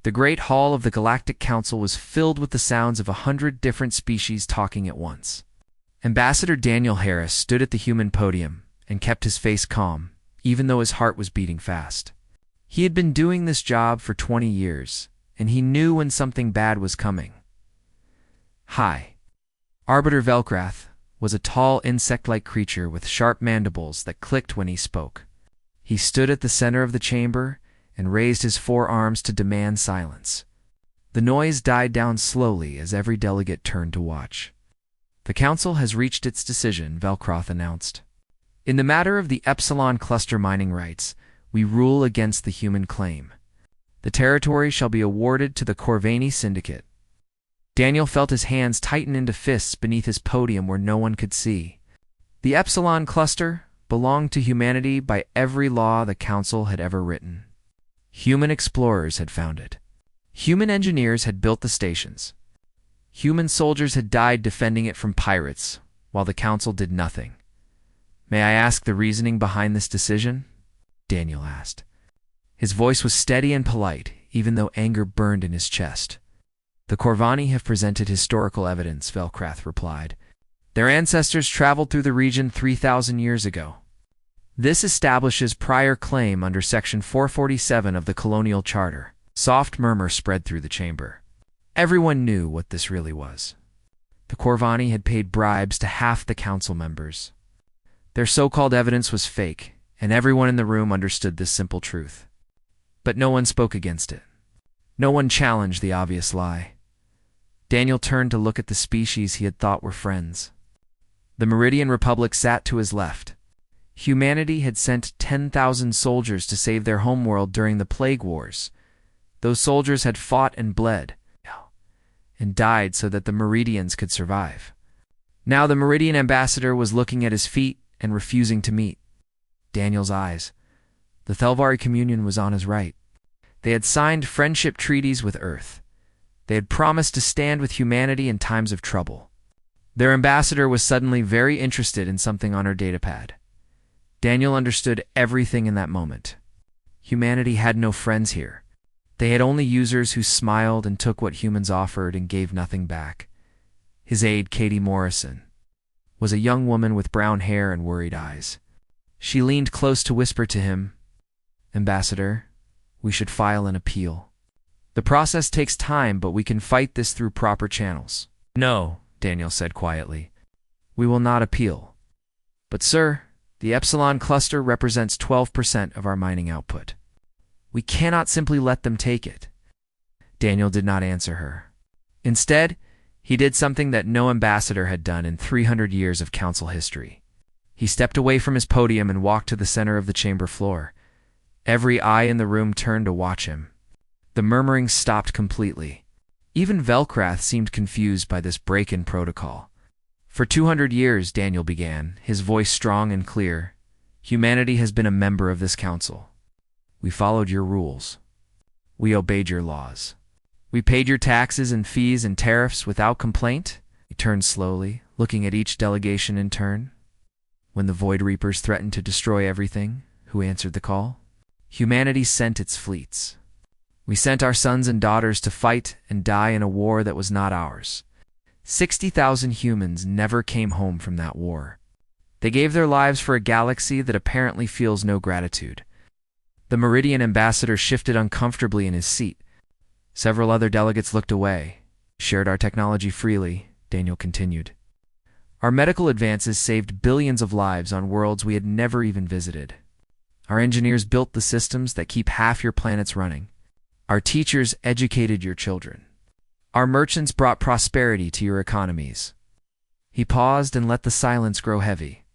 The great hall of the Galactic Council was filled with the sounds of 100 different species talking at once. Ambassador Daniel Harris stood at the human podium and kept his face calm, even though his heart was beating fast. He had been doing this job for 20 years, and he knew when something bad was coming. Hi. Arbiter Velkrath was a tall insect-like creature with sharp mandibles that clicked when he spoke. He stood at the center of the chamber and raised his forearms to demand silence. The noise died down slowly as every delegate turned to watch. The council has reached its decision, Velkrath announced. In the matter of the Epsilon Cluster mining rights, we rule against the human claim. The territory shall be awarded to the Corvani Syndicate. Daniel felt his hands tighten into fists beneath his podium where no one could see. The Epsilon Cluster belonged to humanity by every law the Council had ever written. Human explorers had found it. Human engineers had built the stations. Human soldiers had died defending it from pirates, while the Council did nothing. May I ask the reasoning behind this decision? Daniel asked. His voice was steady and polite, even though anger burned in his chest. The Corvani have presented historical evidence, Velkrath replied. Their ancestors traveled through the region 3,000 years ago. This establishes prior claim under Section 447 of the Colonial Charter. Soft murmur spread through the chamber. Everyone knew what this really was. The Corvani had paid bribes to half the council members. Their so-called evidence was fake, and everyone in the room understood this simple truth. But no one spoke against it. No one challenged the obvious lie. Daniel turned to look at the species he had thought were friends. The Meridian Republic sat to his left. Humanity had sent 10,000 soldiers to save their homeworld during the Plague Wars. Those soldiers had fought and bled, and died so that the Meridians could survive. Now the Meridian ambassador was looking at his feet and refusing to meet Daniel's eyes. The Thelvari Communion was on his right. They had signed friendship treaties with Earth. They had promised to stand with humanity in times of trouble. Their ambassador was suddenly very interested in something on her datapad. Daniel understood everything in that moment. Humanity had no friends here. They had only users who smiled and took what humans offered and gave nothing back. His aide, Katie Morrison, was a young woman with brown hair and worried eyes. She leaned close to whisper to him, "Ambassador, we should file an appeal. The process takes time, but we can fight this through proper channels." "No," Daniel said quietly. "We will not appeal. But sir, the Epsilon Cluster represents 12% of our mining output. We cannot simply let them take it." Daniel did not answer her. Instead, he did something that no ambassador had done in 300 years of council history. He stepped away from his podium and walked to the center of the chamber floor. Every eye in the room turned to watch him. The murmuring stopped completely. Even Velkrath seemed confused by this break in protocol. "For 200 years, Daniel began, his voice strong and clear, humanity has been a member of this council. We followed your rules. We obeyed your laws. We paid your taxes and fees and tariffs without complaint." He turned slowly, looking at each delegation in turn. "When the Void Reapers threatened to destroy everything, who answered the call? Humanity sent its fleets. We sent our sons and daughters to fight and die in a war that was not ours. 60,000 humans never came home from that war. They gave their lives for a galaxy that apparently feels no gratitude." The Meridian ambassador shifted uncomfortably in his seat. Several other delegates looked away. "Shared our technology freely," Daniel continued. "Our medical advances saved billions of lives on worlds we had never even visited. Our engineers built the systems that keep half your planets running. Our teachers educated your children. Our merchants brought prosperity to your economies." He paused and let the silence grow heavy.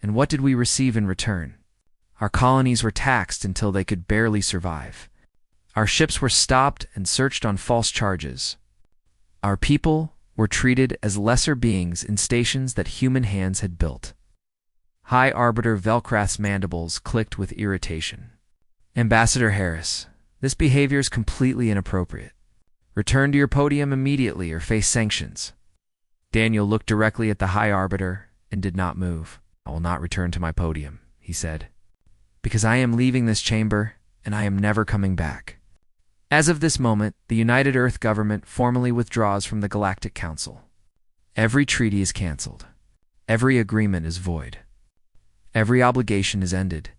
"And what did we receive in return? Our colonies were taxed until they could barely survive. Our ships were stopped and searched on false charges. Our people were treated as lesser beings in stations that human hands had built." High Arbiter Velkrath's mandibles clicked with irritation. "Ambassador Harris, this behavior is completely inappropriate. Return to your podium immediately or face sanctions." Daniel looked directly at the High Arbiter and did not move. "I will not return to my podium," he said, "because I am leaving this chamber and I am never coming back." As of this moment, the United Earth government formally withdraws from the Galactic Council. Every treaty is cancelled. Every agreement is void. Every obligation is ended.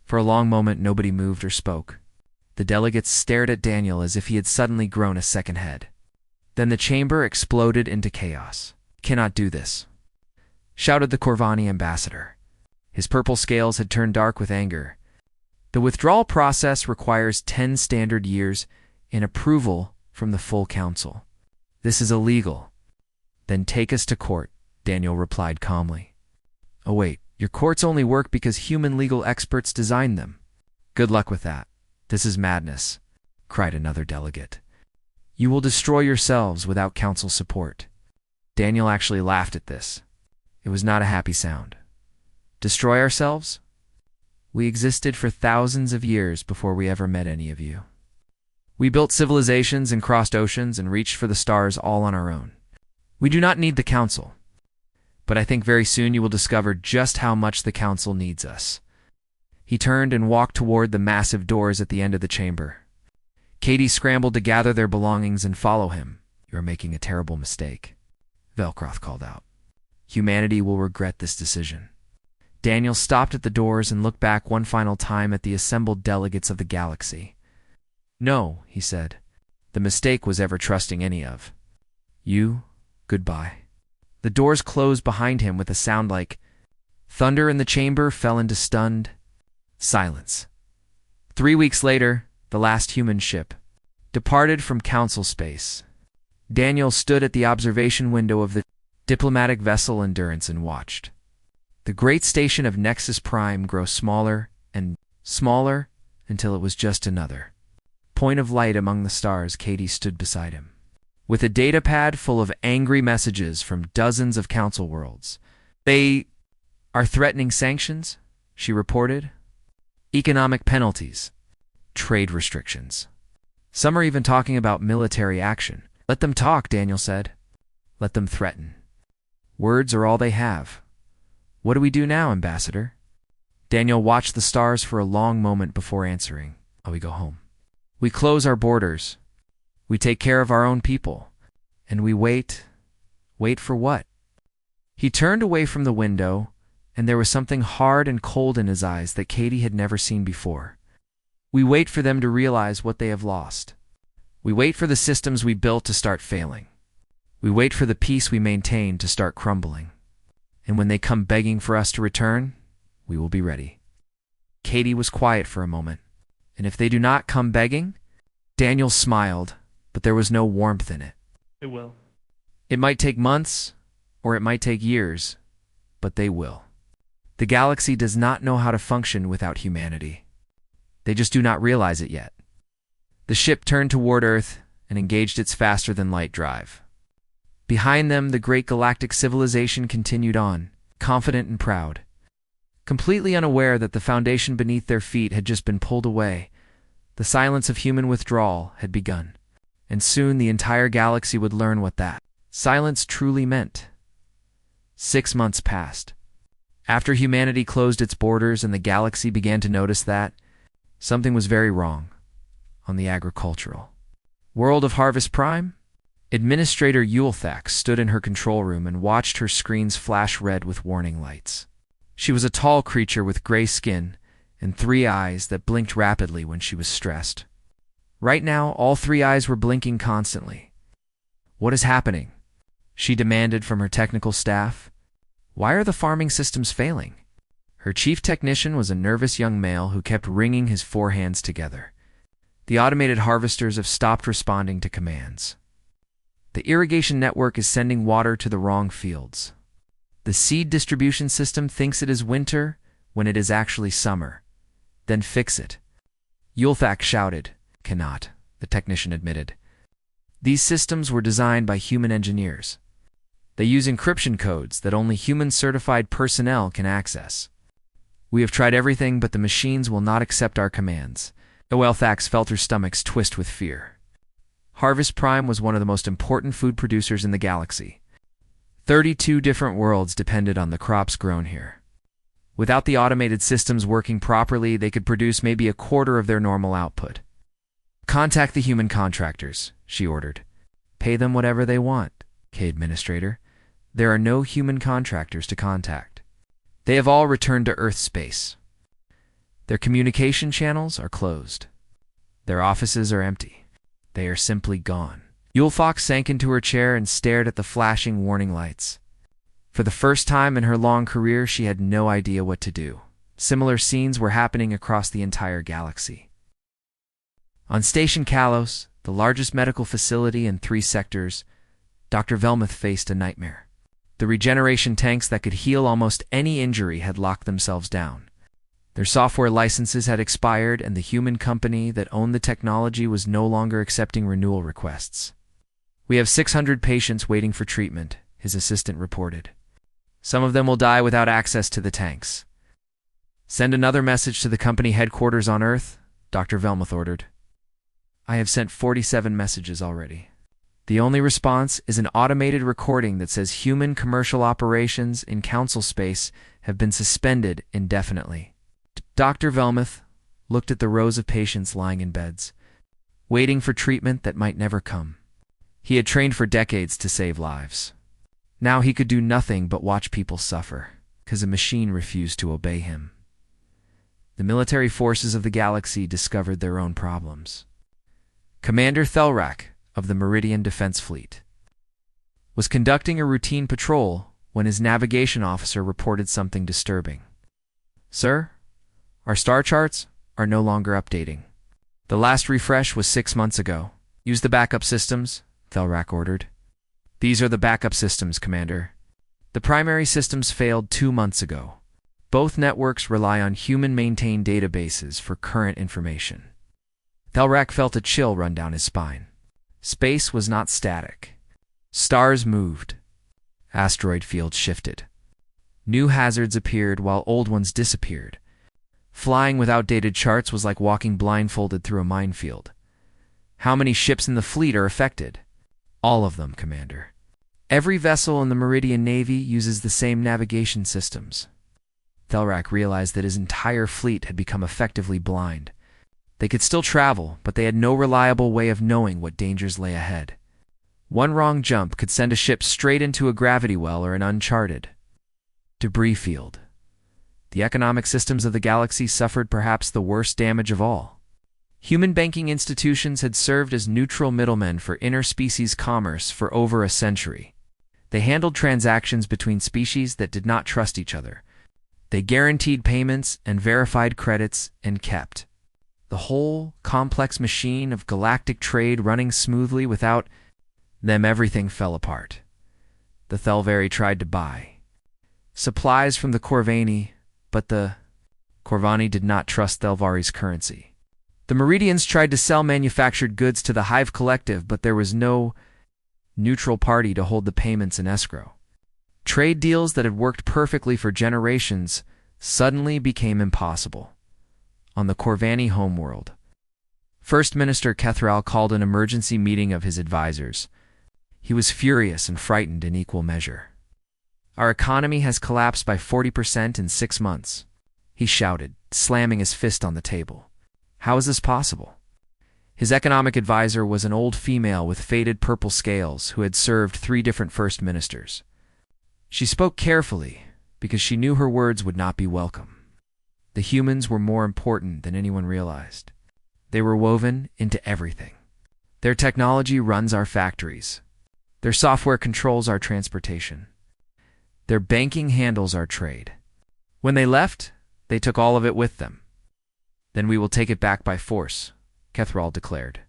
For a long moment, nobody moved or spoke. The delegates stared at Daniel as if he had suddenly grown a second head. Then the chamber exploded into chaos. "Cannot do this," shouted the Corvani ambassador. His purple scales had turned dark with anger. "The withdrawal process requires 10 standard years in approval from the full council. This is illegal." "Then take us to court," Daniel replied calmly. "Oh wait, your courts only work because human legal experts designed them." "Good luck with that. This is madness," cried another delegate. "You will destroy yourselves without council support." Daniel actually laughed at this. It was not a happy sound. Destroy ourselves? We existed for thousands of years before we ever met any of you. We built civilizations and crossed oceans and reached for the stars all on our own. We do not need the council. But I think very soon you will discover just how much the council needs us. He turned and walked toward the massive doors at the end of the chamber. Katie scrambled to gather their belongings and follow him. "You are making a terrible mistake," Velcroth called out. "Humanity will regret this decision." Daniel stopped at the doors and looked back one final time at the assembled delegates of the galaxy. "No," he said. "The mistake was ever trusting any of you. Goodbye." The doors closed behind him with a sound like thunder, and the chamber fell into stunned silence. 3 weeks later, the last human ship departed from council space. Daniel stood at the observation window of the diplomatic vessel Endurance and watched the great station of Nexus Prime grow smaller and smaller until it was just another point of light among the stars. Katie stood beside him with a datapad full of angry messages from dozens of council worlds. "They are threatening sanctions," she reported. "Economic penalties, trade restrictions. Some are even talking about military action." "Let them talk," Daniel said. "Let them threaten. Words are all they have. What do we do now, Ambassador?" Daniel watched the stars for a long moment before answering. "Oh, we go home. We close our borders. We take care of our own people. And we wait. Wait for what?" He turned away from the window, and there was something hard and cold in his eyes that Katie had never seen before. "We wait for them to realize what they have lost. We wait for the systems we built to start failing. We wait for the peace we maintained to start crumbling. And when they come begging for us to return, we will be ready." Katie was quiet for a moment. "And if they do not come begging?" Daniel smiled, but there was no warmth in it. "It will. "It might take months, or it might take years, but they will. The galaxy does not know how to function without humanity. They just do not realize it yet." The ship turned toward Earth and engaged its faster-than-light drive. Behind them, the great galactic civilization continued on, confident and proud. Completely unaware that the foundation beneath their feet had just been pulled away, the silence of human withdrawal had begun. And soon the entire galaxy would learn what that silence truly meant. 6 months passed. After humanity closed its borders and the galaxy began to notice that something was very wrong on the agricultural world of Harvest Prime, Administrator Yulthax stood in her control room and watched her screens flash red with warning lights. She was a tall creature with gray skin and 3 eyes that blinked rapidly when she was stressed. Right now, all 3 eyes were blinking constantly. "What is happening?" she demanded from her technical staff. "Why are the farming systems failing?" Her chief technician was a nervous young male who kept wringing his 4 hands together. "The automated harvesters have stopped responding to commands. The irrigation network is sending water to the wrong fields. The seed distribution system thinks it is winter when it is actually summer. Then fix it." Yulthak shouted. "Cannot," the technician admitted. "These systems were designed by human engineers. They use encryption codes that only human-certified personnel can access. We have tried everything, but the machines will not accept our commands." Oelthax felt her stomachs twist with fear. Harvest Prime was one of the most important food producers in the galaxy. 32 different worlds depended on the crops grown here. Without the automated systems working properly, they could produce maybe a quarter of their normal output. Contact the human contractors, she ordered. Pay them whatever they want, K Administrator. There are no human contractors to contact. They have all returned to Earth space. Their communication channels are closed. Their offices are empty. They are simply gone. Yule Fox sank into her chair and stared at the flashing warning lights. For the first time in her long career, she had no idea what to do. Similar scenes were happening across the entire galaxy. On Station Kalos, the largest medical facility in 3 sectors, Dr. Velmuth faced a nightmare. The regeneration tanks that could heal almost any injury had locked themselves down. Their software licenses had expired, and the human company that owned the technology was no longer accepting renewal requests. We have 600 patients waiting for treatment, his assistant reported. Some of them will die without access to the tanks. Send another message to the company headquarters on Earth, Dr. Velmuth ordered. I have sent 47 messages already. The only response is an automated recording that says human commercial operations in council space have been suspended indefinitely. Dr. Velmuth looked at the rows of patients lying in beds, waiting for treatment that might never come. He had trained for decades to save lives. Now he could do nothing but watch people suffer, because a machine refused to obey him. The military forces of the galaxy discovered their own problems. Commander Thelrak of the Meridian Defense Fleet was conducting a routine patrol when his navigation officer reported something disturbing. Sir, our star charts are no longer updating. The last refresh was 6 months ago. Use the backup systems, Thelrak ordered. These are the backup systems, Commander. The primary systems failed 2 months ago. Both networks rely on human-maintained databases for current information. Thelrak felt a chill run down his spine. Space was not static. Stars moved. Asteroid fields shifted. New hazards appeared while old ones disappeared. Flying with outdated charts was like walking blindfolded through a minefield. How many ships in the fleet are affected? All of them, Commander. Every vessel in the Meridian Navy uses the same navigation systems. Thelrak realized that his entire fleet had become effectively blind. They could still travel, but they had no reliable way of knowing what dangers lay ahead. One wrong jump could send a ship straight into a gravity well or an uncharted debris field. The economic systems of the galaxy suffered perhaps the worst damage of all. Human banking institutions had served as neutral middlemen for interspecies commerce for over a century. They handled transactions between species that did not trust each other. They guaranteed payments and verified credits and kept the whole complex machine of galactic trade running smoothly. Without them, everything fell apart. The Thelvari tried to buy supplies from the Corvani, but the Corvani did not trust Thelvari's currency. The Meridians tried to sell manufactured goods to the Hive Collective, but there was no neutral party to hold the payments in escrow. Trade deals that had worked perfectly for generations suddenly became impossible. On the Corvani homeworld, First Minister Kethral called an emergency meeting of his advisors. He was furious and frightened in equal measure. Our economy has collapsed by 40% in 6 months, he shouted, slamming his fist on the table. How is this possible? His economic advisor was an old female with faded purple scales who had served 3 different first ministers. She spoke carefully because she knew her words would not be welcome. The humans were more important than anyone realized. They were woven into everything. Their technology runs our factories. Their software controls our transportation. Their banking handles our trade. When they left, they took all of it with them. Then we will take it back by force, Kethral declared.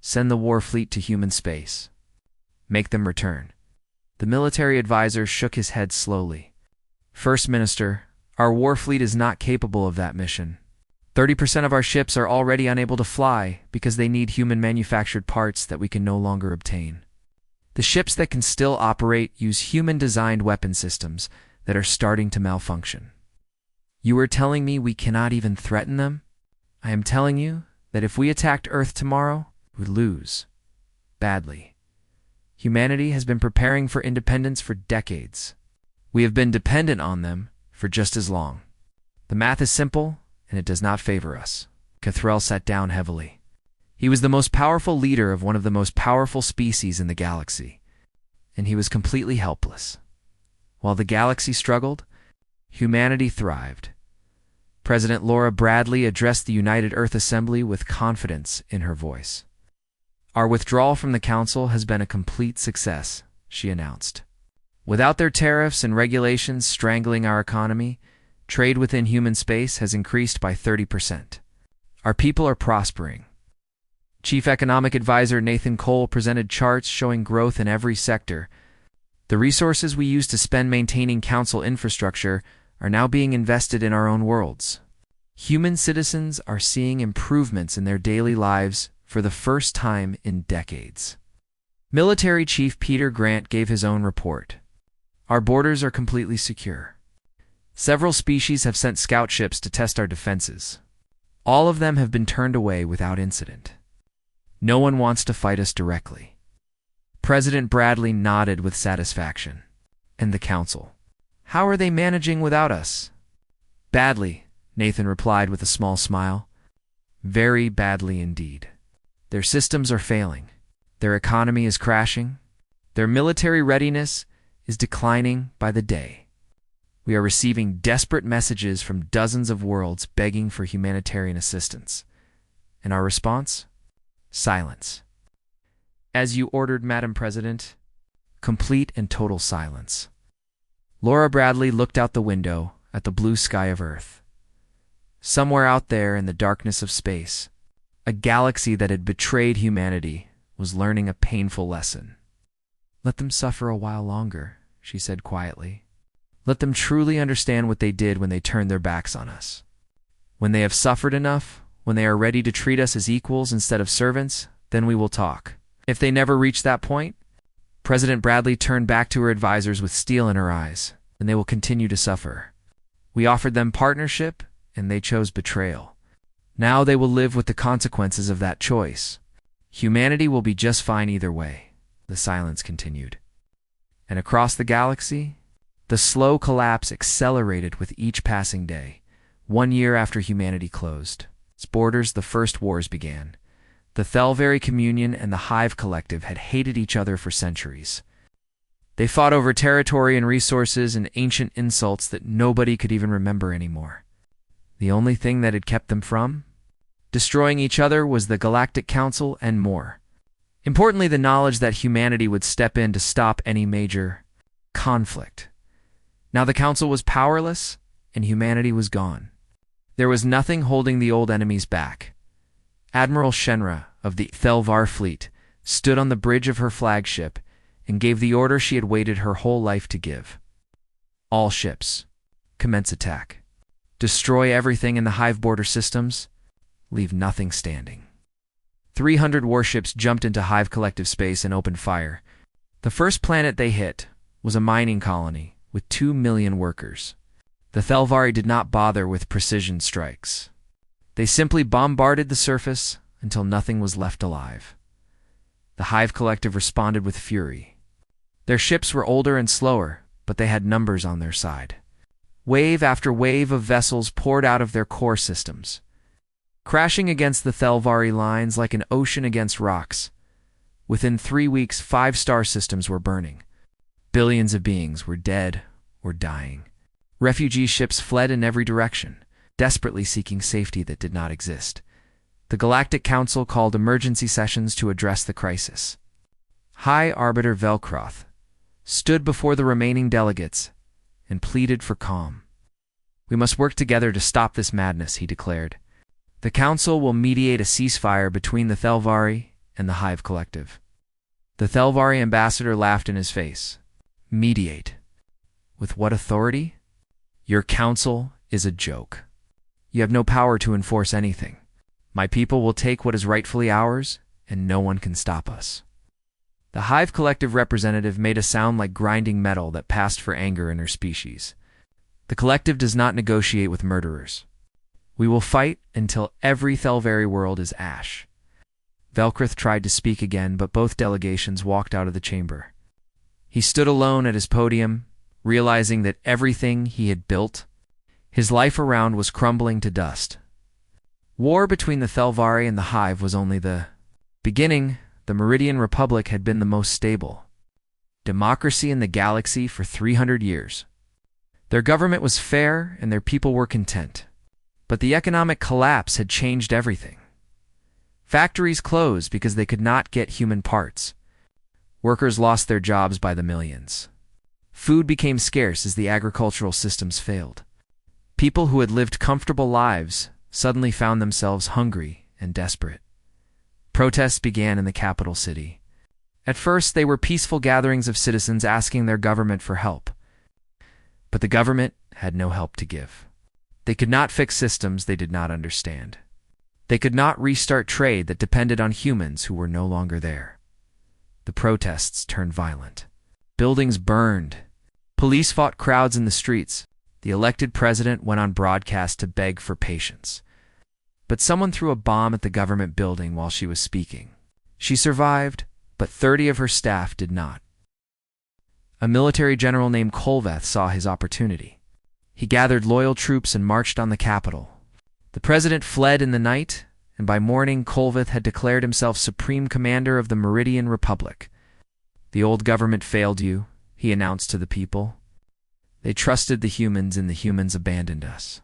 Send the war fleet to human space. Make them return. The military advisor shook his head slowly. First Minister, our war fleet is not capable of that mission. 30% of our ships are already unable to fly because they need human-manufactured parts that we can no longer obtain. The ships that can still operate use human-designed weapon systems that are starting to malfunction. You are telling me we cannot even threaten them? I am telling you that if we attacked Earth tomorrow, we would lose. Badly. Humanity has been preparing for independence for decades. We have been dependent on them for just as long. The math is simple, and it does not favor us. Kethral sat down heavily. He was the most powerful leader of one of the most powerful species in the galaxy, and he was completely helpless. While the galaxy struggled, humanity thrived. President Laura Bradley addressed the United Earth Assembly with confidence in her voice. "Our withdrawal from the Council has been a complete success," she announced. "Without their tariffs and regulations strangling our economy, trade within human space has increased by 30%. Our people are prospering." Chief Economic Advisor Nathan Cole presented charts showing growth in every sector. "The resources we use to spend maintaining Council infrastructure are now being invested in our own worlds. Human citizens are seeing improvements in their daily lives for the first time in decades." Military Chief Peter Grant gave his own report. "Our borders are completely secure. Several species have sent scout ships to test our defenses. All of them have been turned away without incident. No one wants to fight us directly." President Bradley nodded with satisfaction. "And the Council? How are they managing without us?" "Badly," Nathan replied with a small smile. "Very badly indeed. Their systems are failing. Their economy is crashing. Their military readiness is declining by the day. We are receiving desperate messages from dozens of worlds begging for humanitarian assistance. And our response? Silence." "As you ordered, Madam President." Complete and total silence. Laura Bradley looked out the window at the blue sky of Earth. Somewhere out there in the darkness of space, a galaxy that had betrayed humanity was learning a painful lesson. "Let them suffer a while longer," she said quietly. "Let them truly understand what they did when they turned their backs on us. When they have suffered enough, when they are ready to treat us as equals instead of servants, then we will talk. If they never reach that point," President Bradley turned back to her advisors with steel in her eyes, "then they will continue to suffer. We offered them partnership, and they chose betrayal. Now they will live with the consequences of that choice. Humanity will be just fine either way." The silence continued. And across the galaxy, the slow collapse accelerated with each passing day. 1 year after humanity closed its borders, the first wars began. The Thelvari Communion and the Hive Collective had hated each other for centuries. They fought over territory and resources and ancient insults that nobody could even remember anymore. The only thing that had kept them from destroying each other was the Galactic Council and more. Importantly, the knowledge that humanity would step in to stop any major conflict. Now the Council was powerless, and humanity was gone. There was nothing holding the old enemies back. Admiral Shenra of the Thelvar fleet stood on the bridge of her flagship and gave the order she had waited her whole life to give. "All ships, commence attack. Destroy everything in the Hive border systems. Leave nothing standing." 300 warships jumped into Hive collective space and opened fire. The first planet they hit was a mining colony with 2 million workers. The Thelvari did not bother with precision strikes. They simply bombarded the surface until nothing was left alive. The Hive Collective responded with fury. Their ships were older and slower, but they had numbers on their side. Wave after wave of vessels poured out of their core systems, crashing against the Thelvari lines like an ocean against rocks. Within 3 weeks, 5 star systems were burning. Billions of beings were dead or dying. Refugee ships fled in every direction, desperately seeking safety that did not exist. The Galactic Council called emergency sessions to address the crisis. High Arbiter Velcroth stood before the remaining delegates and pleaded for calm. "We must work together to stop this madness," he declared. "The Council will mediate a ceasefire between the Thelvari and the Hive Collective." The Thelvari ambassador laughed in his face. "Mediate? With what authority? Your council is a joke. You have no power to enforce anything. My people will take what is rightfully ours, and no one can stop us." The Hive Collective representative made a sound like grinding metal that passed for anger in her species. "The Collective does not negotiate with murderers. We will fight until every Thelvari world is ash." Velcroth tried to speak again, but both delegations walked out of the chamber. He stood alone at his podium, realizing that everything he had built, his life around, was crumbling to dust. War between the Thelvari and the Hive was only the Beginning, the Meridian Republic had been the most stable democracy in the galaxy for 300 years. Their government was fair and their people were content. But the economic collapse had changed everything. Factories closed because they could not get human parts. Workers lost their jobs by the millions. Food became scarce as the agricultural systems failed. People who had lived comfortable lives suddenly found themselves hungry and desperate. Protests began in the capital city. At first, they were peaceful gatherings of citizens asking their government for help. But the government had no help to give. They could not fix systems they did not understand. They could not restart trade that depended on humans who were no longer there. The protests turned violent. Buildings burned. Police fought crowds in the streets. The elected president went on broadcast to beg for patience. But someone threw a bomb at the government building while she was speaking. She survived, but 30 of her staff did not. A military general named Kolveth saw his opportunity. He gathered loyal troops and marched on the capital. The president fled in the night, and by morning Kolveth had declared himself supreme commander of the Meridian Republic. "The old government failed you," he announced to the people. "They trusted the humans, and the humans abandoned us.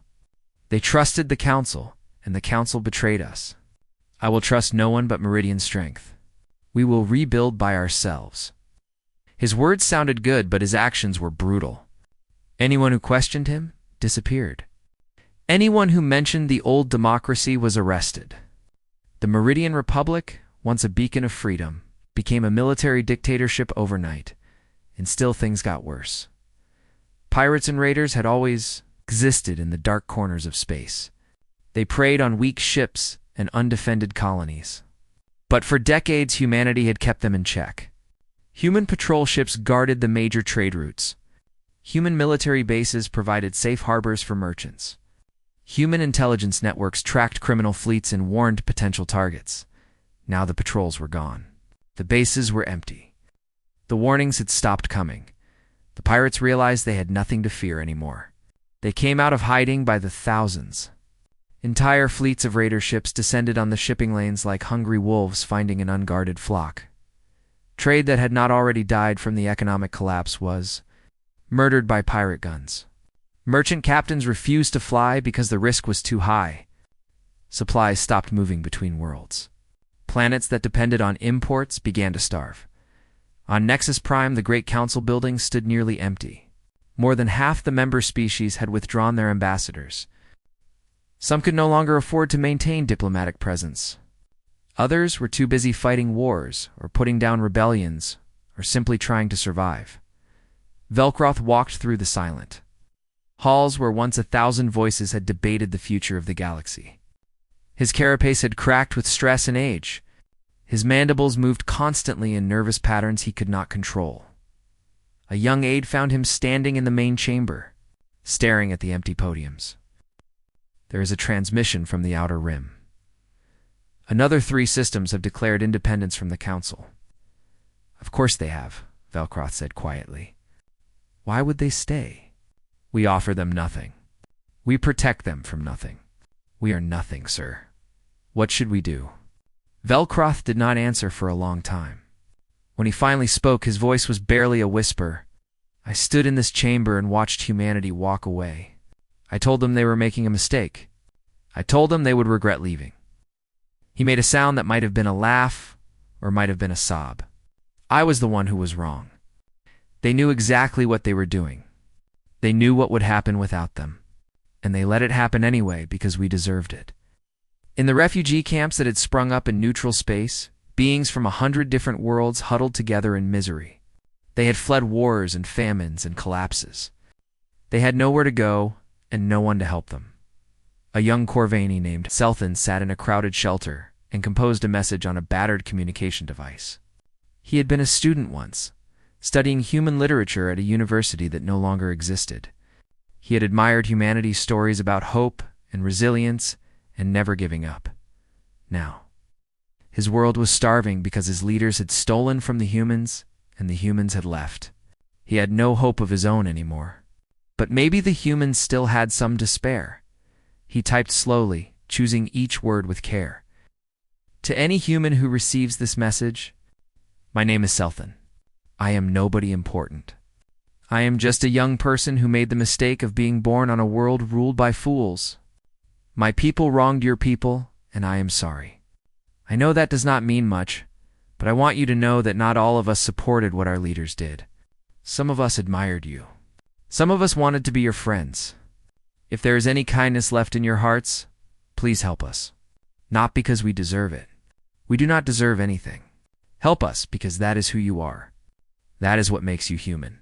They trusted the council, and the council betrayed us. I will trust no one but Meridian strength. We will rebuild by ourselves." His words sounded good, but his actions were brutal. Anyone who questioned him disappeared. Anyone who mentioned the old democracy was arrested. The Meridian Republic, once a beacon of freedom, became a military dictatorship overnight, and still things got worse. Pirates and raiders had always existed in the dark corners of space. They preyed on weak ships and undefended colonies. But for decades, humanity had kept them in check. Human patrol ships guarded the major trade routes. Human military bases provided safe harbors for merchants. Human intelligence networks tracked criminal fleets and warned potential targets. Now the patrols were gone. The bases were empty. The warnings had stopped coming. The pirates realized they had nothing to fear anymore. They came out of hiding by the thousands. Entire fleets of raider ships descended on the shipping lanes like hungry wolves finding an unguarded flock. Trade that had not already died from the economic collapse was murdered by pirate guns. Merchant captains refused to fly because the risk was too high. Supplies stopped moving between worlds. Planets that depended on imports began to starve. On Nexus Prime, the Great Council building stood nearly empty. More than half the member species had withdrawn their ambassadors. Some could no longer afford to maintain diplomatic presence. Others were too busy fighting wars, or putting down rebellions, or simply trying to survive. Velcroth walked through the silent halls where once 1,000 voices had debated the future of the galaxy. His carapace had cracked with stress and age. His mandibles moved constantly in nervous patterns he could not control. A young aide found him standing in the main chamber, staring at the empty podiums. There is a transmission from the Outer Rim. Another 3 systems have declared independence from the Council. Of course they have, Velcroth said quietly. Why would they stay? We offer them nothing. We protect them from nothing. We are nothing, sir. What should we do? Velcroth did not answer for a long time. When he finally spoke, his voice was barely a whisper. I stood in this chamber and watched humanity walk away. I told them they were making a mistake. I told them they would regret leaving. He made a sound that might have been a laugh or might have been a sob. I was the one who was wrong. They knew exactly what they were doing. They knew what would happen without them. And they let it happen anyway because we deserved it. In the refugee camps that had sprung up in neutral space, beings from 100 different worlds huddled together in misery. They had fled wars and famines and collapses. They had nowhere to go and no one to help them. A young Corvani named Selthan sat in a crowded shelter and composed a message on a battered communication device. He had been a student once, studying human literature at a university that no longer existed. He had admired humanity's stories about hope and resilience and never giving up. Now, his world was starving because his leaders had stolen from the humans and the humans had left. He had no hope of his own anymore. But maybe the humans still had some to spare. He typed slowly, choosing each word with care. To any human who receives this message, my name is Selthan. I am nobody important. I am just a young person who made the mistake of being born on a world ruled by fools. My people wronged your people, and I am sorry. I know that does not mean much, but I want you to know that not all of us supported what our leaders did. Some of us admired you. Some of us wanted to be your friends. If there is any kindness left in your hearts, please help us. Not because we deserve it. We do not deserve anything. Help us because that is who you are. That is what makes you human.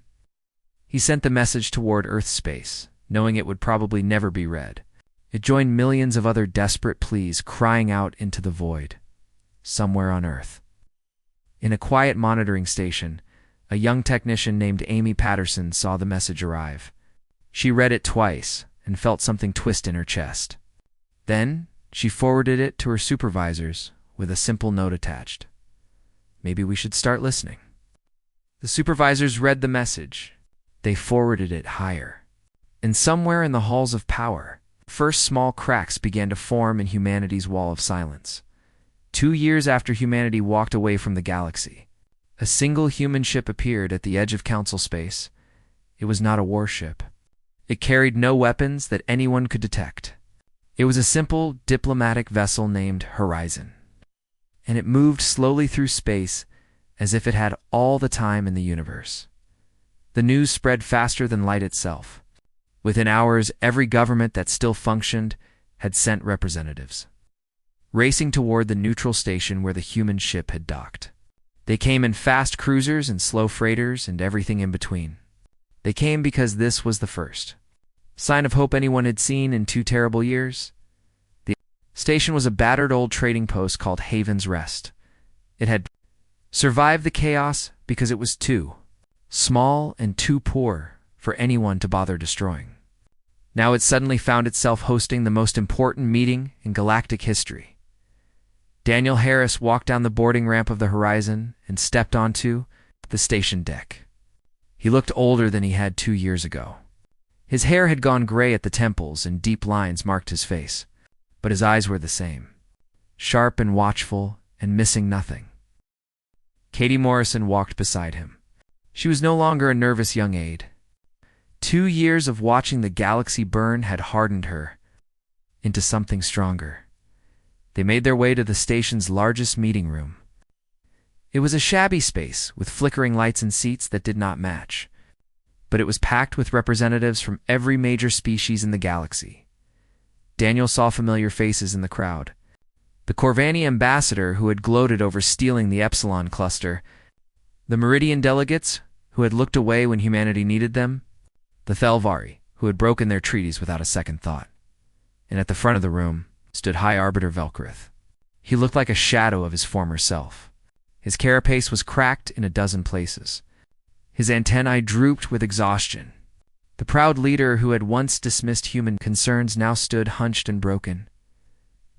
He sent the message toward Earth's space, knowing it would probably never be read. It joined millions of other desperate pleas crying out into the void, somewhere on Earth. In a quiet monitoring station, a young technician named Amy Patterson saw the message arrive. She read it twice and felt something twist in her chest. Then, she forwarded it to her supervisors with a simple note attached. Maybe we should start listening. The supervisors read the message. They forwarded it higher. And somewhere in the halls of power, first small cracks began to form in humanity's wall of silence. 2 years after humanity walked away from the galaxy, a single human ship appeared at the edge of council space. It was not a warship. It carried no weapons that anyone could detect. It was a simple diplomatic vessel named Horizon. And it moved slowly through space as if it had all the time in the universe. The news spread faster than light itself. Within hours, every government that still functioned had sent representatives, racing toward the neutral station where the human ship had docked. They came in fast cruisers and slow freighters and everything in between. They came because this was the first sign of hope anyone had seen in 2 terrible years. The station was a battered old trading post called Haven's Rest. It had survived the chaos because it was too small and too poor for anyone to bother destroying. Now it suddenly found itself hosting the most important meeting in galactic history. Daniel Harris walked down the boarding ramp of the Horizon and stepped onto the station deck. He looked older than he had 2 years ago. His hair had gone gray at the temples and deep lines marked his face, but his eyes were the same, sharp and watchful and missing nothing. Katie Morrison walked beside him. She was no longer a nervous young aide. 2 years of watching the galaxy burn had hardened her into something stronger. They made their way to the station's largest meeting room. It was a shabby space with flickering lights and seats that did not match, but it was packed with representatives from every major species in the galaxy. Daniel saw familiar faces in the crowd. The Corvani ambassador who had gloated over stealing the Epsilon cluster, the Meridian delegates who had looked away when humanity needed them, the Thelvari who had broken their treaties without a second thought. And at the front of the room stood High Arbiter Velkrith. He looked like a shadow of his former self. His carapace was cracked in a dozen places. His antennae drooped with exhaustion. The proud leader who had once dismissed human concerns now stood hunched and broken.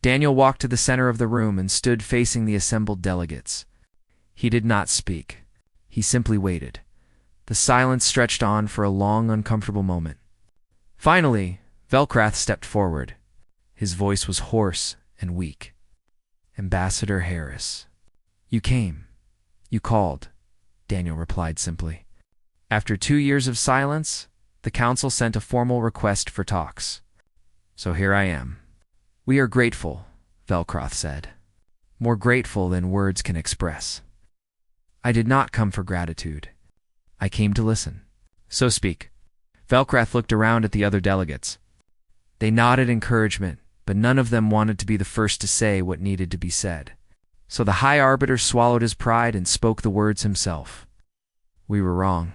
Daniel walked to the center of the room and stood facing the assembled delegates. He did not speak. He simply waited. The silence stretched on for a long, uncomfortable moment. Finally, Velkrath stepped forward. His voice was hoarse and weak. "Ambassador Harris, you came. You called," Daniel replied simply. After 2 years of silence, the council sent a formal request for talks. "So here I am." "We are grateful," Velkrath said. "More grateful than words can express. I did not come for gratitude. I came to listen. So speak." Velkrath looked around at the other delegates. They nodded encouragement, but none of them wanted to be the first to say what needed to be said. So the High Arbiter swallowed his pride and spoke the words himself. "We were wrong.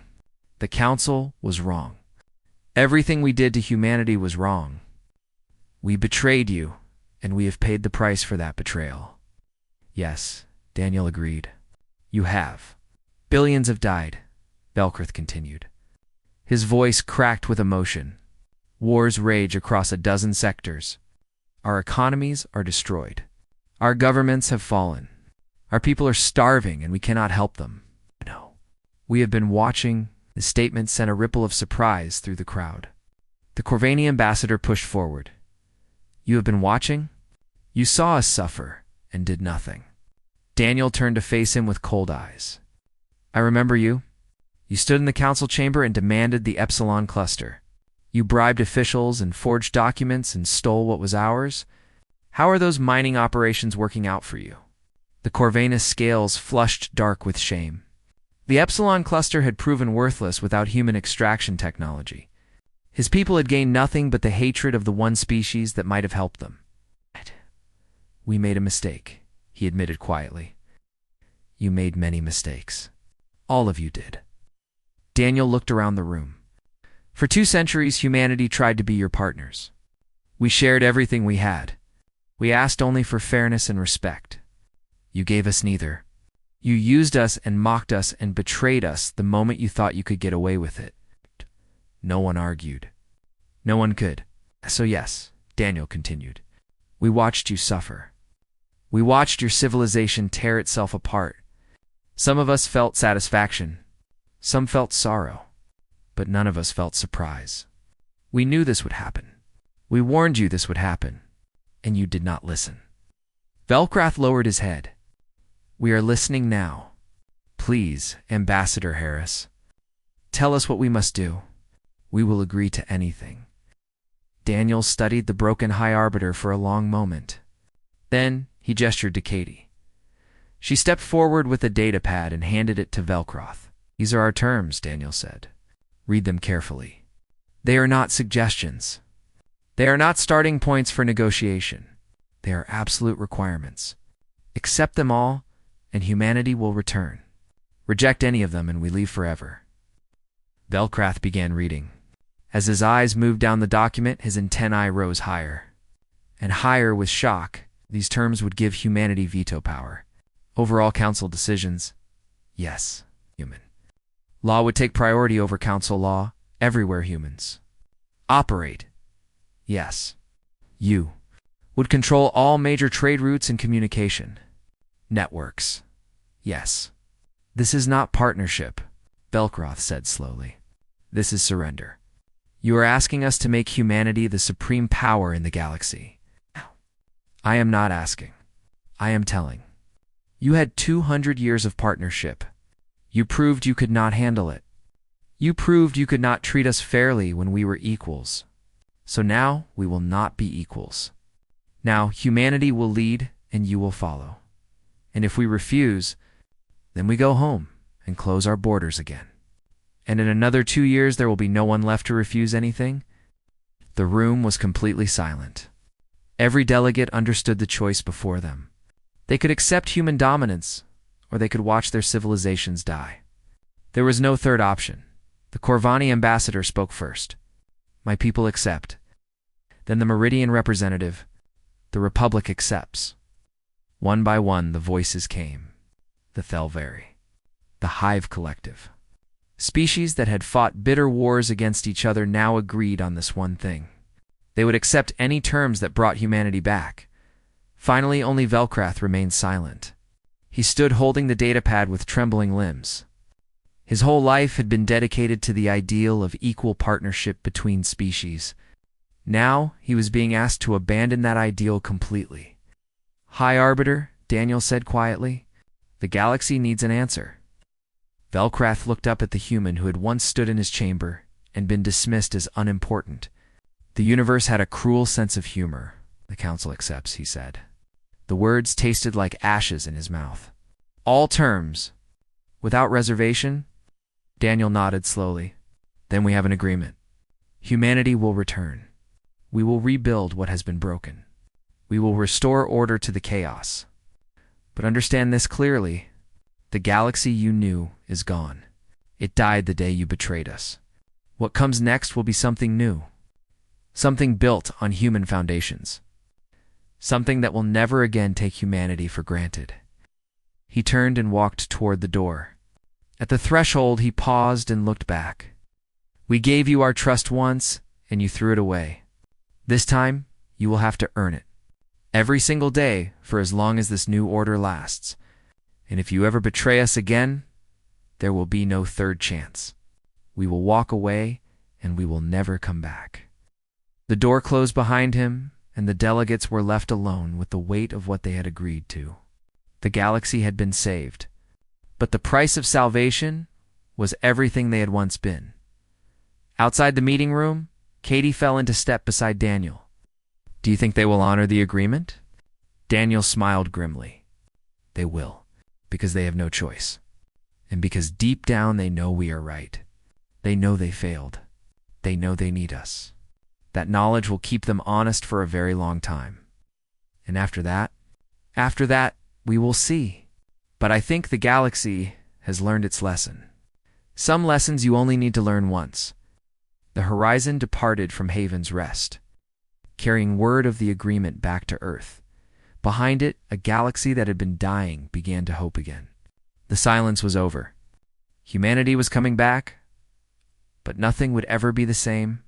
The Council was wrong. Everything we did to humanity was wrong. We betrayed you, and we have paid the price for that betrayal." "Yes," Daniel agreed. "You have. Billions have died," Velkrith continued. His voice cracked with emotion. "Wars rage across a dozen sectors. Our economies are destroyed. Our governments have fallen. Our people are starving and we cannot help them. No. We have been watching." The statement sent a ripple of surprise through the crowd. The Corvani ambassador pushed forward. "You have been watching? You saw us suffer, and did nothing. Daniel turned to face him with cold eyes. I remember you. You stood in the council chamber and demanded the Epsilon cluster. You bribed officials and forged documents and stole what was ours. How are those mining operations working out for you? The Corvanus scales flushed dark with shame. The Epsilon cluster had proven worthless without human extraction technology. His people had gained nothing but the hatred of the one species that might have helped them. We made a mistake, he admitted quietly. You made many mistakes. All of you did. Daniel looked around the room. For 2 centuries, humanity tried to be your partners. We shared everything we had. We asked only for fairness and respect. You gave us neither. You used us and mocked us and betrayed us the moment you thought you could get away with it. No one argued. No one could. So yes, Daniel continued, we watched you suffer. We watched your civilization tear itself apart. Some of us felt satisfaction. Some felt sorrow. But none of us felt surprise. We knew this would happen. We warned you this would happen. And you did not listen. Velcrath lowered his head. We are listening now. Please, Ambassador Harris, tell us what we must do. We will agree to anything. Daniel studied the broken High Arbiter for a long moment. Then he gestured to Katie. She stepped forward with a datapad and handed it to Velcroth. These are our terms, Daniel said. Read them carefully. They are not suggestions. They are not starting points for negotiation. They are absolute requirements. Accept them all, and humanity will return. Reject any of them, and we leave forever. Velcrath began reading. As his eyes moved down the document, his antennae rose higher. And higher with shock, these terms would give humanity veto power. Overall council decisions, yes, human. Law would take priority over council law, everywhere humans. Operate, yes. You would control all major trade routes and communication. Networks, yes. This is not partnership, Velcroth said slowly. This is surrender. You are asking us to make humanity the supreme power in the galaxy. I am not asking. I am telling. You had 200 years of partnership. You proved you could not handle it. You proved you could not treat us fairly when we were equals. So now we will not be equals. Now humanity will lead and you will follow. And if we refuse, then we go home and close our borders again. And in another 2 years there will be no one left to refuse anything? The room was completely silent. Every delegate understood the choice before them. They could accept human dominance, or they could watch their civilizations die. There was no third option. The Corvani ambassador spoke first. My people accept. Then the Meridian representative. The Republic accepts. One by one the voices came. The Thelvari. The Hive Collective. Species that had fought bitter wars against each other now agreed on this one thing. They would accept any terms that brought humanity back. Finally, only Velcrath remained silent. He stood holding the datapad with trembling limbs. His whole life had been dedicated to the ideal of equal partnership between species. Now he was being asked to abandon that ideal completely. High Arbiter, Daniel said quietly, the galaxy needs an answer. Velcrath looked up at the human who had once stood in his chamber and been dismissed as unimportant. The universe had a cruel sense of humor. The council accepts, he said. The words tasted like ashes in his mouth. All terms, without reservation? Daniel nodded slowly. Then we have an agreement. Humanity will return. We will rebuild what has been broken. We will restore order to the chaos. But understand this clearly. The galaxy you knew is gone. It died the day you betrayed us. What comes next will be something new. Something built on human foundations. Something that will never again take humanity for granted. He turned and walked toward the door. At the threshold, he paused and looked back. We gave you our trust once, and you threw it away. This time, you will have to earn it. Every single day, for as long as this new order lasts. And if you ever betray us again, there will be no third chance. We will walk away, and we will never come back. The door closed behind him, and the delegates were left alone with the weight of what they had agreed to. The galaxy had been saved, but the price of salvation was everything they had once been. Outside the meeting room, Katie fell into step beside Daniel. "Do you think they will honor the agreement?" Daniel smiled grimly. "They will, because they have no choice. And because deep down they know we are right. They know they failed. They know they need us. That knowledge will keep them honest for a very long time. And after that, we will see. But I think the galaxy has learned its lesson. Some lessons you only need to learn once." The horizon departed from Haven's Rest, carrying word of the agreement back to Earth. Behind it, a galaxy that had been dying began to hope again. The silence was over. Humanity was coming back, but nothing would ever be the same.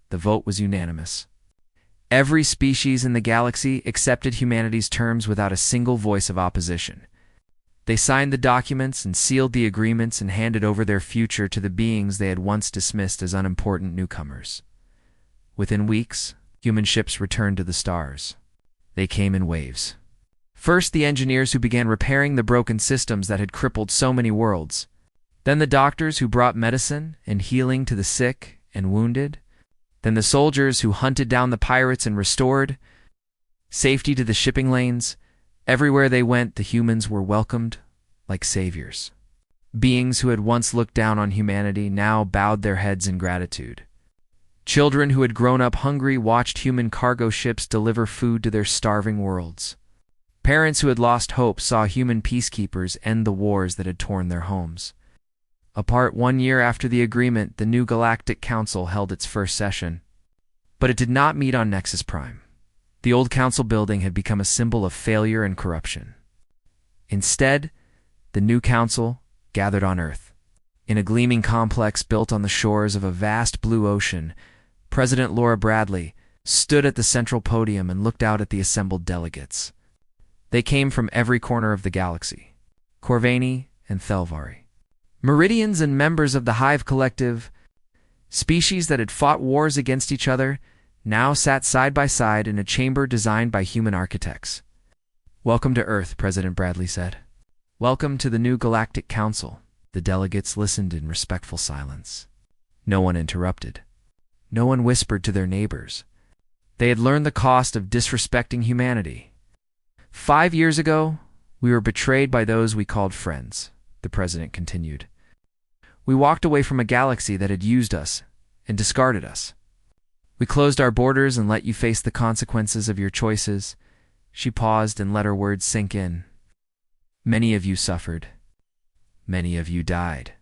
The vote was unanimous. Every species in the galaxy accepted humanity's terms without a single voice of opposition. They signed the documents and sealed the agreements and handed over their future to the beings they had once dismissed as unimportant newcomers. Within weeks, human ships returned to the stars. They came in waves. First, the engineers who began repairing the broken systems that had crippled so many worlds. Then the doctors who brought medicine and healing to the sick and wounded. Then the soldiers who hunted down the pirates and restored safety to the shipping lanes. Everywhere they went, the humans were welcomed like saviors. Beings who had once looked down on humanity now bowed their heads in gratitude. Children who had grown up hungry watched human cargo ships deliver food to their starving worlds. Parents who had lost hope saw human peacekeepers end the wars that had torn their homes. Apart 1 year after the agreement, the new Galactic Council held its first session. But it did not meet on Nexus Prime. The old council building had become a symbol of failure and corruption. Instead, the new council gathered on Earth. In a gleaming complex built on the shores of a vast blue ocean, President Laura Bradley stood at the central podium and looked out at the assembled delegates. They came from every corner of the galaxy, Corvani and Thelvari. Meridians and members of the Hive Collective, species that had fought wars against each other, now sat side by side in a chamber designed by human architects. "Welcome to Earth," President Bradley said. "Welcome to the new Galactic Council." The delegates listened in respectful silence. No one interrupted. No one whispered to their neighbors. They had learned the cost of disrespecting humanity. 5 years ago, we were betrayed by those we called friends, the president continued. We walked away from a galaxy that had used us and discarded us. We closed our borders and let you face the consequences of your choices. She paused and let her words sink in. Many of you suffered. Many of you died.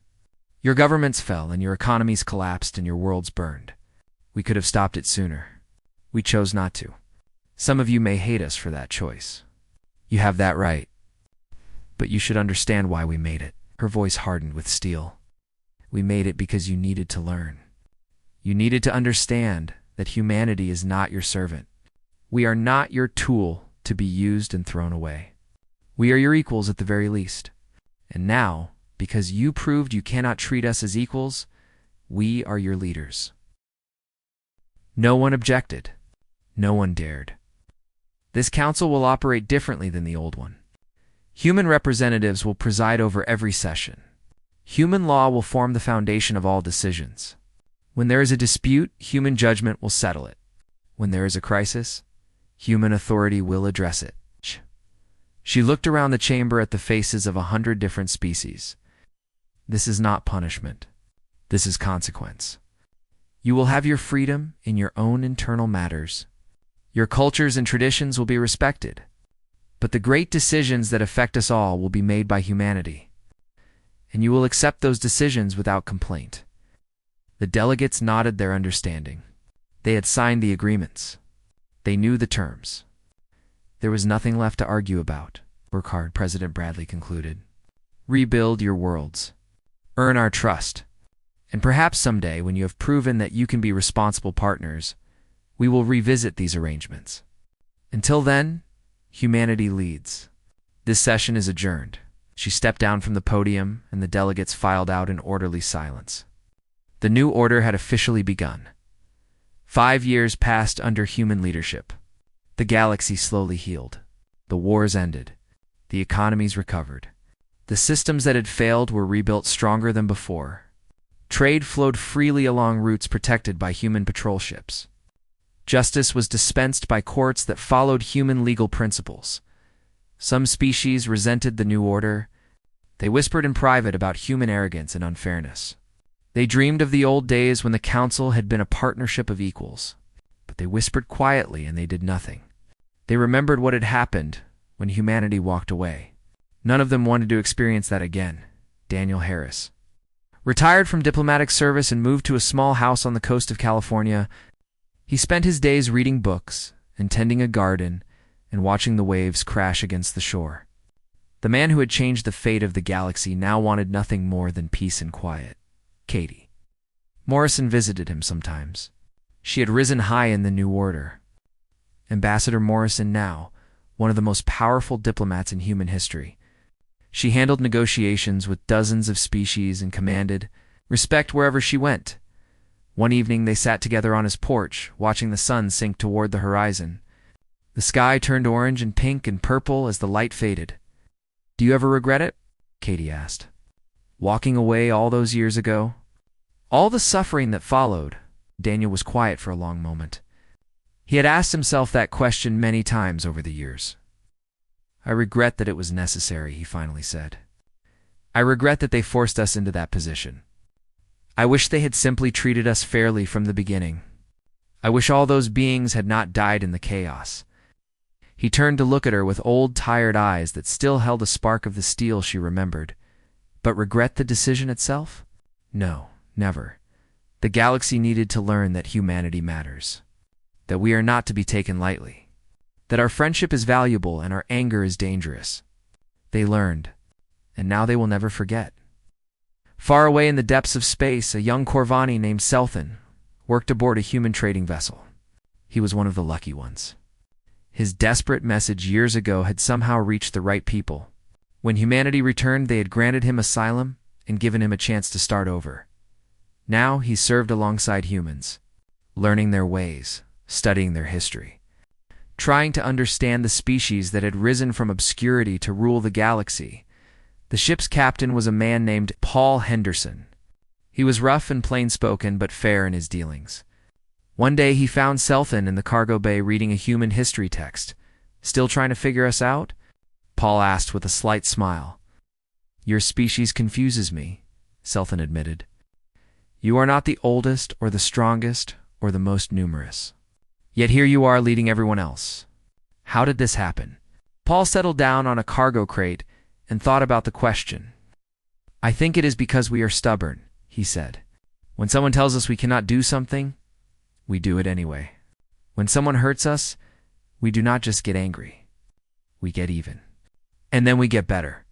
Your governments fell and your economies collapsed and your worlds burned. We could have stopped it sooner. We chose not to. Some of you may hate us for that choice. You have that right. But you should understand why we made it. Her voice hardened with steel. We made it because you needed to learn. You needed to understand that humanity is not your servant. We are not your tool to be used and thrown away. We are your equals at the very least. And now, because you proved you cannot treat us as equals, we are your leaders. No one objected. No one dared. This council will operate differently than the old one. Human representatives will preside over every session. Human law will form the foundation of all decisions. When there is a dispute, human judgment will settle it. When there is a crisis, human authority will address it. She looked around the chamber at the faces of 100 different species. This is not punishment. This is consequence. You will have your freedom in your own internal matters. Your cultures and traditions will be respected. But the great decisions that affect us all will be made by humanity. And you will accept those decisions without complaint. The delegates nodded their understanding. They had signed the agreements. They knew the terms. There was nothing left to argue about. Work hard, President Bradley concluded. Rebuild your worlds. Earn our trust. And perhaps someday, when you have proven that you can be responsible partners, we will revisit these arrangements. Until then, humanity leads. This session is adjourned. She stepped down from the podium, and the delegates filed out in orderly silence. The new order had officially begun. 5 years passed under human leadership. The galaxy slowly healed. The wars ended. The economies recovered. The systems that had failed were rebuilt stronger than before. Trade flowed freely along routes protected by human patrol ships. Justice was dispensed by courts that followed human legal principles. Some species resented the new order. They whispered in private about human arrogance and unfairness. They dreamed of the old days when the council had been a partnership of equals. But they whispered quietly and they did nothing. They remembered what had happened when humanity walked away. None of them wanted to experience that again. Daniel Harris. Retired from diplomatic service and moved to a small house on the coast of California, he spent his days reading books and tending a garden and watching the waves crash against the shore. The man who had changed the fate of the galaxy now wanted nothing more than peace and quiet. Katie. Morrison visited him sometimes. She had risen high in the new order. Ambassador Morrison now, one of the most powerful diplomats in human history. She handled negotiations with dozens of species and commanded respect wherever she went. One evening they sat together on his porch, watching the sun sink toward the horizon. The sky turned orange and pink and purple as the light faded. "Do you ever regret it?" Katie asked. "Walking away all those years ago?" All the suffering that followed. Daniel was quiet for a long moment. He had asked himself that question many times over the years. "I regret that it was necessary," he finally said. "I regret that they forced us into that position. I wish they had simply treated us fairly from the beginning. I wish all those beings had not died in the chaos." He turned to look at her with old, tired eyes that still held a spark of the steel she remembered. But regret the decision itself? No, never. The galaxy needed to learn that humanity matters. That we are not to be taken lightly. That our friendship is valuable and our anger is dangerous. They learned, and now they will never forget. Far away in the depths of space, a young Corvani named Selthan worked aboard a human trading vessel. He was one of the lucky ones. His desperate message years ago had somehow reached the right people. When humanity returned, they had granted him asylum and given him a chance to start over. Now he served alongside humans, learning their ways, studying their history, trying to understand the species that had risen from obscurity to rule the galaxy. The ship's captain was a man named Paul Henderson. He was rough and plain-spoken but fair in his dealings. One day he found Selthan in the cargo bay reading a human history text. "Still trying to figure us out?" Paul asked with a slight smile. "Your species confuses me," Selthan admitted. "You are not the oldest or the strongest or the most numerous. Yet here you are leading everyone else. How did this happen?" Paul settled down on a cargo crate and thought about the question. "I think it is because we are stubborn," he said. "When someone tells us we cannot do something, we do it anyway. When someone hurts us, we do not just get angry. We get even. And then we get better."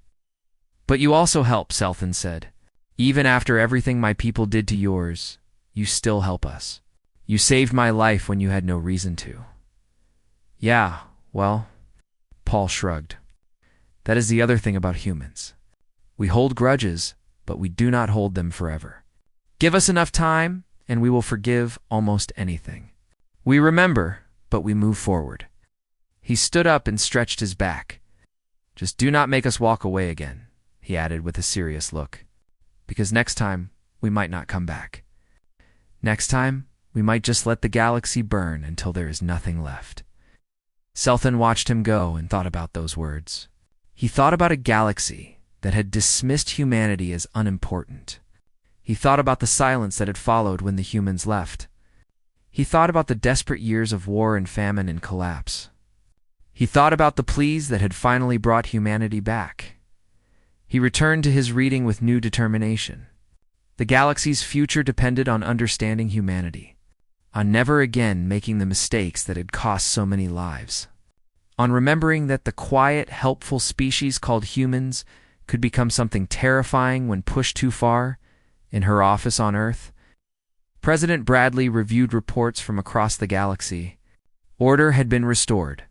"But you also help," Selthan said. "Even after everything my people did to yours, you still help us. You saved my life when you had no reason to." "Yeah, well," Paul shrugged. "That is the other thing about humans. We hold grudges, but we do not hold them forever. Give us enough time, and we will forgive almost anything. We remember, but we move forward." He stood up and stretched his back. "Just do not make us walk away again," he added with a serious look. "Because next time, we might not come back. Next time, we might just let the galaxy burn until there is nothing left." Selthan watched him go and thought about those words. He thought about a galaxy that had dismissed humanity as unimportant. He thought about the silence that had followed when the humans left. He thought about the desperate years of war and famine and collapse. He thought about the pleas that had finally brought humanity back. He returned to his reading with new determination. The galaxy's future depended on understanding humanity, on never again making the mistakes that had cost so many lives, on remembering that the quiet, helpful species called humans could become something terrifying when pushed too far. In her office on Earth, President Bradley reviewed reports from across the galaxy. Order had been restored.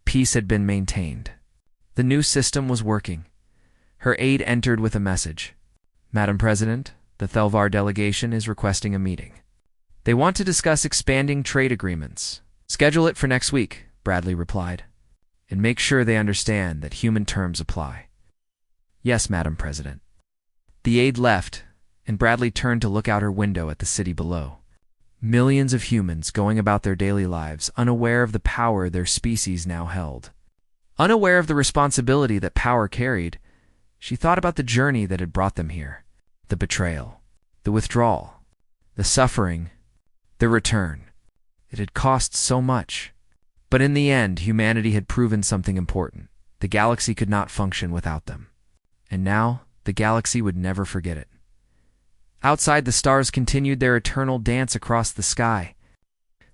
Peace had been maintained. The new system was working. Her aide entered with a message. "Madam President, the Thelvar delegation is requesting a meeting. They want to discuss expanding trade agreements. Schedule it for next week," Bradley replied. "And make sure they understand that human terms apply." "Yes, Madam President." The aide left, and Bradley turned to look out her window at the city below. Millions of humans going about their daily lives, unaware of the power their species now held. Unaware of the responsibility that power carried, she thought about the journey that had brought them here. The betrayal, the withdrawal, the suffering, the return. It had cost so much. But in the end, humanity had proven something important. The galaxy could not function without them. And now, the galaxy would never forget it. Outside, the stars continued their eternal dance across the sky.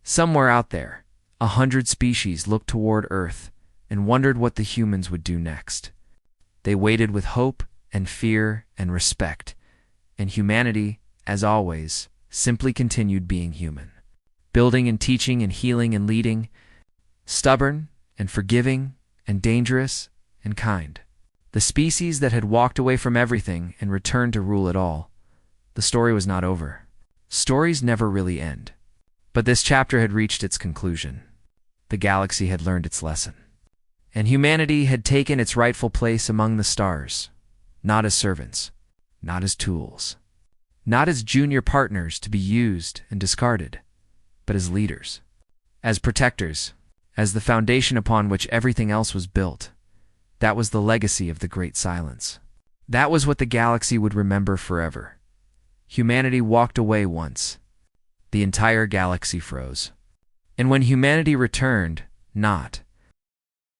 Somewhere out there, 100 species looked toward Earth and wondered what the humans would do next. They waited with hope and fear and respect, and humanity, as always, simply continued being human. Building and teaching and healing and leading, stubborn and forgiving and dangerous and kind. The species that had walked away from everything and returned to rule it all. The story was not over. Stories never really end. But this chapter had reached its conclusion. The galaxy had learned its lesson. And humanity had taken its rightful place among the stars, not as servants, not as tools, not as junior partners to be used and discarded, but as leaders, as protectors, as the foundation upon which everything else was built. That was the legacy of the Great Silence. That was what the galaxy would remember forever. Humanity walked away once. The entire galaxy froze. And when humanity returned, not